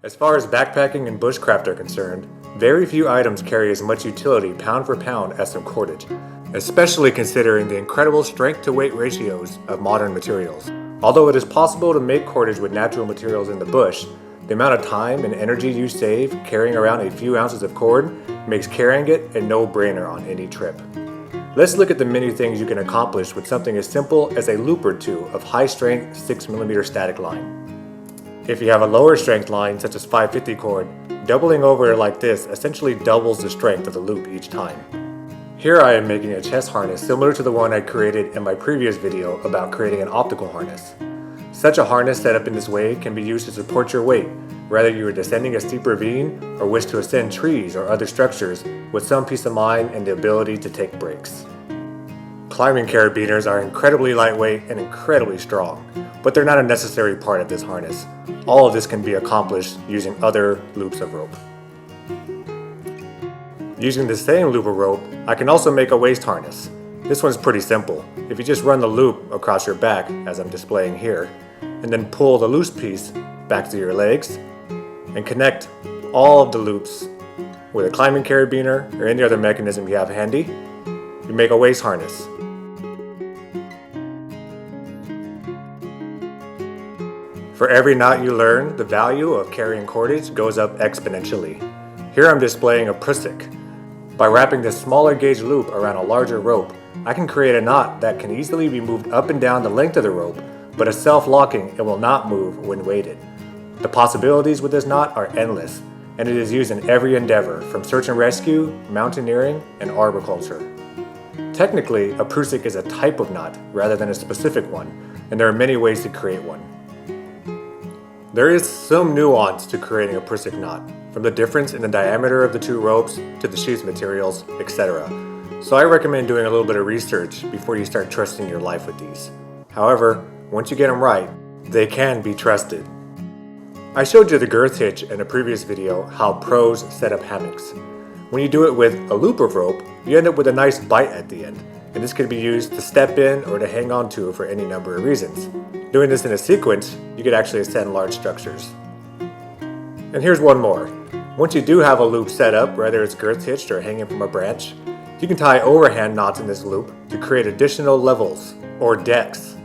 As far as backpacking and bushcraft are concerned, very few items carry as much utility pound for pound as some cordage, especially considering the incredible strength to weight ratios of modern materials. Although it is possible to make cordage with natural materials in the bush, the amount of time and energy you save carrying around a few ounces of cord makes carrying it a no-brainer on any trip. Let's look at the many things you can accomplish with something as simple as a loop or two of high-strength 6mm static line. If you have a lower strength line such as 550 cord, doubling over like this essentially doubles the strength of the loop each time. Here I am making a chest harness similar to the one I created in my previous video about creating an optical harness. Such a harness set up in this way can be used to support your weight, whether you are descending a steep ravine or wish to ascend trees or other structures with some peace of mind and the ability to take breaks. Climbing carabiners are incredibly lightweight and incredibly strong, but they're not a necessary part of this harness. All of this can be accomplished using other loops of rope. Using the same loop of rope, I can also make a waist harness. This one's pretty simple. If you just run the loop across your back, as I'm displaying here, and then pull the loose piece back to your legs, and connect all of the loops with a climbing carabiner or any other mechanism you have handy, you make a waist harness. For every knot you learn, the value of carrying cordage goes up exponentially. Here I'm displaying a prusik. By wrapping this smaller gauge loop around a larger rope, I can create a knot that can easily be moved up and down the length of the rope, but is self-locking and will not move when weighted. The possibilities with this knot are endless, and it is used in every endeavor from search and rescue, mountaineering, and arboriculture. Technically, a prusik is a type of knot rather than a specific one, and there are many ways to create one. There is some nuance to creating a prusik knot, from the difference in the diameter of the two ropes to the sheath materials, etc. So I recommend doing a little bit of research before you start trusting your life with these. However, once you get them right, they can be trusted. I showed you the girth hitch in a previous video how pros set up hammocks. When you do it with a loop of rope, you end up with a nice bite at the end, and this can be used to step in or to hang on to for any number of reasons. Doing this in a sequence, you could actually ascend large structures. And here's one more. Once you do have a loop set up, whether it's girth hitched or hanging from a branch, you can tie overhand knots in this loop to create additional levels, or decks.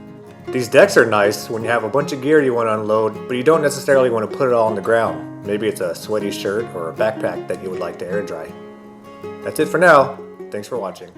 These decks are nice when you have a bunch of gear you want to unload, but you don't necessarily want to put it all on the ground. Maybe it's a sweaty shirt or a backpack that you would like to air dry. That's it for now. Thanks for watching.